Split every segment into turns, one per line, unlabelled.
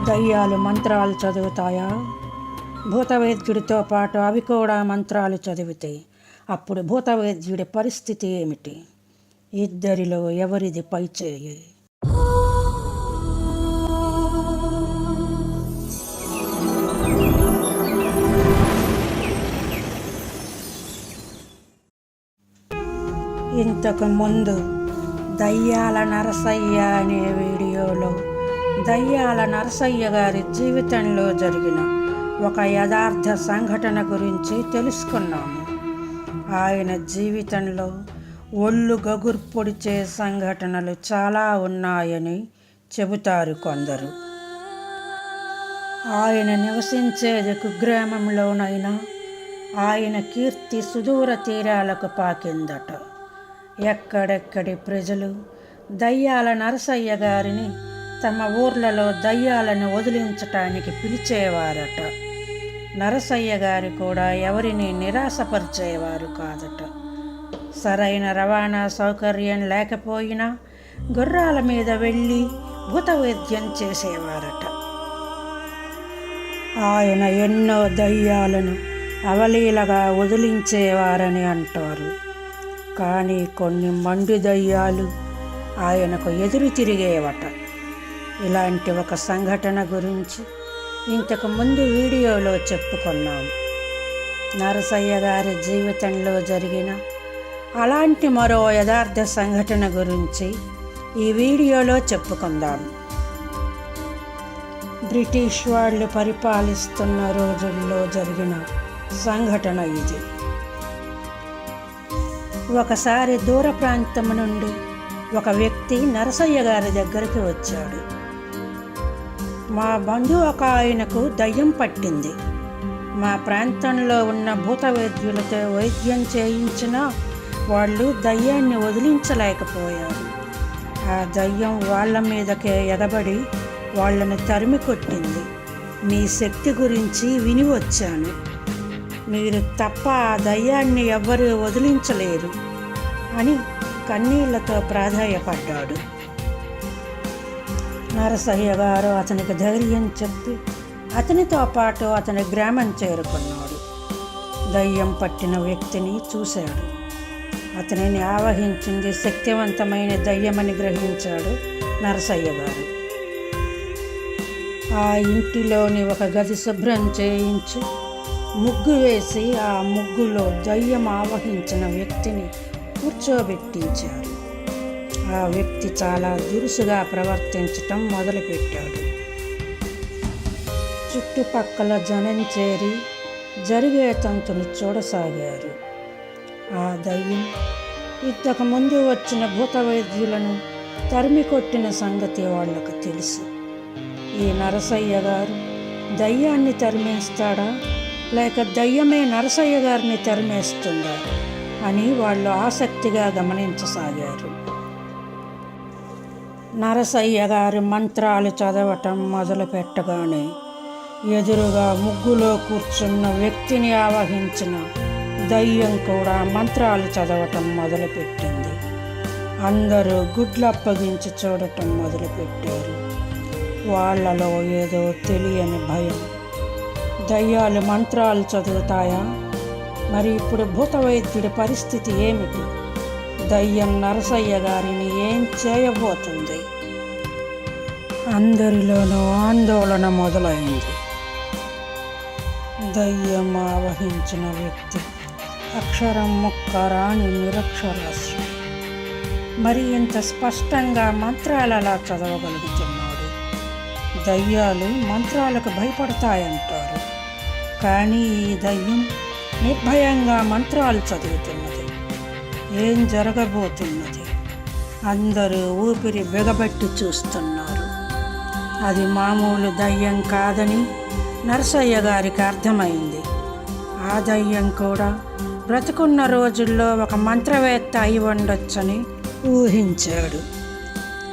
దయ్యాలు మంత్రాలు చదువుతాయా? భూతవైద్యుడితో పాటు అవి కూడా మంత్రాలు చదివితే అప్పుడు భూతవైద్యుడి పరిస్థితి ఏమిటి? ఇద్దరిలో ఎవరిది పైచేయి? ఇంతకు ముందు దయ్యాల నరసయ్య అనే వీడియోలో దయ్యాల నరసయ్య గారి జీవితంలో జరిగిన ఒక యథార్థ సంఘటన గురించి తెలుసుకున్నాము. ఆయన జీవితంలో ఒళ్ళు గగురు పొడిచే సంఘటనలు చాలా ఉన్నాయని చెబుతారు కొందరు. ఆయన నివసించేది కుగ్రామంలోనైనా ఆయన కీర్తి సుదూర తీరాలకు పాకిందట. ఎక్కడెక్కడి ప్రజలు దయ్యాల నరసయ్య గారిని తమ ఊర్లలో దయ్యాలను వదిలించటానికి పిలిచేవారట. నరసయ్య గారు కూడా ఎవరిని నిరాశపరిచేవారు కాదట. సరైన రవాణా సౌకర్యం లేకపోయినా గుర్రాల మీద వెళ్ళి భూతవైద్యం చేసేవారట. ఆయన ఎన్నో దయ్యాలను అవలీలగా వదిలించేవారని అంటారు. కానీ కొన్ని మండు దయ్యాలు ఆయనకు ఎదురు తిరిగేవట. ఇలాంటి ఒక సంఘటన గురించి ఇంతకు ముందు వీడియోలో చెప్పుకున్నాం. నరసయ్య గారి జీవితంలో జరిగిన అలాంటి మరో యథార్థ సంఘటన గురించి ఈ వీడియోలో చెప్పుకుందాం. బ్రిటిష్ వాళ్ళు పరిపాలిస్తున్న రోజుల్లో జరిగిన సంఘటన ఇది. ఒకసారి దూర ప్రాంతం నుండి ఒక వ్యక్తి నరసయ్య గారి దగ్గరికి వచ్చాడు. మా బంధువు ఒక ఆయనకు దయ్యం పట్టింది. మా ప్రాంతంలో ఉన్న భూత వైద్యులతో వైద్యం చేయించినా వాళ్ళు దయ్యాన్ని వదిలించలేకపోయారు. ఆ దయ్యం వాళ్ళ మీదకే ఎగబడి వాళ్ళని తరిమి కొట్టింది. మీ శక్తి గురించి విని వచ్చాను. మీరు తప్ప ఆ దయ్యాన్ని ఎవ్వరూ వదిలించలేరు అని కన్నీళ్లతో ప్రాధేయపడ్డాడు. నరసయ్య గారు అతనికి ధైర్యం చెప్పి అతనితో పాటు అతని గ్రామం చేరుకున్నాడు. దయ్యం పట్టిన వ్యక్తిని చూశాడు. అతనిని ఆవహించింది శక్తివంతమైన దయ్యమని గ్రహించాడు నరసయ్య గారు. ఆ ఇంటిలోని ఒక గది శుభ్రం చేయించి ముగ్గు వేసి ఆ ముగ్గులో దయ్యం ఆవహించిన వ్యక్తిని కూర్చోబెట్టించారు. ఆ వ్యక్తి చాలా దురుసుగా ప్రవర్తించటం మొదలుపెట్టాడు. చుట్టుపక్కల జనం చేరి జరిగే తంతును చూడసాగారు. ఆ దయ్యం ఇంతకు ముందు వచ్చిన భూత వైద్యులను తరిమి కొట్టిన సంగతి వాళ్లకు తెలుసు. ఈ నరసయ్య గారు దయ్యాన్ని తరిమేస్తాడా లేక దయ్యమే నరసయ్య గారిని తరిమేస్తుందా అని వాళ్ళు ఆసక్తిగా గమనించసాగారు. నరసయ్య గారి మంత్రాలు చదవటం మొదలు పెట్టగానే ఎదురుగా ముగ్గులో కూర్చున్న వ్యక్తిని ఆవహించిన దయ్యం కూడా మంత్రాలు చదవటం మొదలుపెట్టింది. అందరూ గుడ్లప్పగించి చూడటం మొదలుపెట్టారు. వాళ్లలో ఏదో తెలియని భయం. దయ్యాలు మంత్రాలు చదువుతాయా? మరి ఇప్పుడు భూత వైద్యుడి పరిస్థితి ఏమిటి? దయ్యం నరసయ్య గారిని ఏం చేయబోతుంది? అందరిలోనూ ఆందోళన మొదలైంది. దయ్యం ఆవహించిన వ్యక్తి అక్షరం ముక్క రాని నిరక్షరాస్యం. మరి ఇంత స్పష్టంగా మంత్రాలు అలా చదవగలుగుతున్నాడు? దయ్యాలు మంత్రాలకు భయపడతాయంటారు. కానీ ఈ దయ్యం నిర్భయంగా మంత్రాలు చదువుతున్నది. ఏం జరగబోతున్నది? అందరూ ఊపిరి బిగబట్టి చూస్తున్నారు. అది మామూలు దయ్యం కాదని నరసయ్య గారికి అర్థమైంది. ఆ దయ్యం కూడా బ్రతుకున్న రోజుల్లో ఒక మంత్రవేత్త అయి ఉండొచ్చని ఊహించాడు.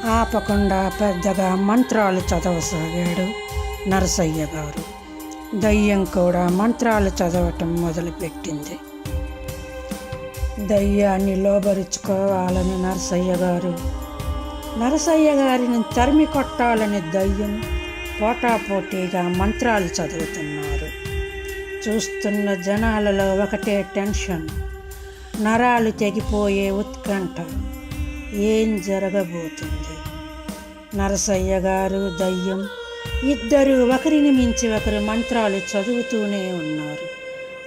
ఆపకుండా పెద్దగా మంత్రాలు చదవసాగాడు నరసయ్య గారు. దయ్యం కూడా మంత్రాలు చదవటం మొదలుపెట్టింది. దయ్యాన్ని లోబరుచుకోవాలని నరసయ్య గారిని తరిమి కొట్టాలని దయ్యం పోటాపోటీగా మంత్రాలు చదువుతున్నారు. చూస్తున్న జనాలలో ఒకటే టెన్షన్, నరాలు తెగిపోయే ఉత్కంఠ. ఏం జరగబోతుంది? నరసయ్య గారు, దయ్యం ఇద్దరు ఒకరిని మించి ఒకరు మంత్రాలు చదువుతూనే ఉన్నారు.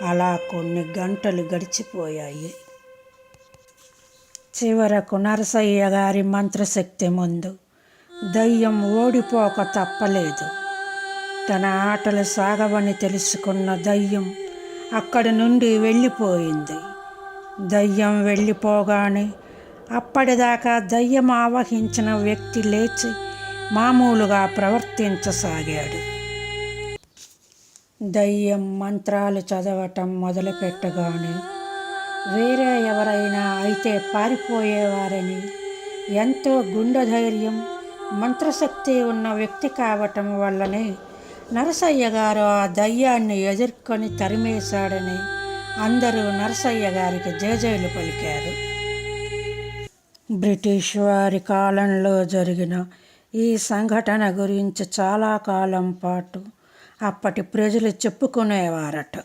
అలా కొన్ని గంటలు గడిచిపోయాయి. చివరకు నరసయ్య గారి మంత్రశక్తి ముందు దయ్యం ఓడిపోక తప్పలేదు. తన ఆటలు సాగవని తెలుసుకున్న దయ్యం అక్కడి నుండి వెళ్ళిపోయింది. దయ్యం వెళ్ళిపోగానే అప్పటిదాకా దయ్యం ఆవహించిన వ్యక్తి లేచి మామూలుగా ప్రవర్తించసాగాడు. దయ్యం మంత్రాలు చదవటం మొదలుపెట్టగానే వేరే ఎవరైనా అయితే పారిపోయేవారని, ఎంతో గుండె ధైర్యం, మంత్రశక్తి ఉన్న వ్యక్తి కావటం వల్లనే నరసయ్య గారు ఆ దయ్యాన్ని ఎదుర్కొని తరిమేశాడని అందరూ నరసయ్య గారికి జేజేలు పలికారు. బ్రిటిష్ వారి కాలంలో జరిగిన ఈ సంఘటన గురించి చాలా కాలం పాటు అప్పటి ప్రజలు చెప్పుకునేవారట.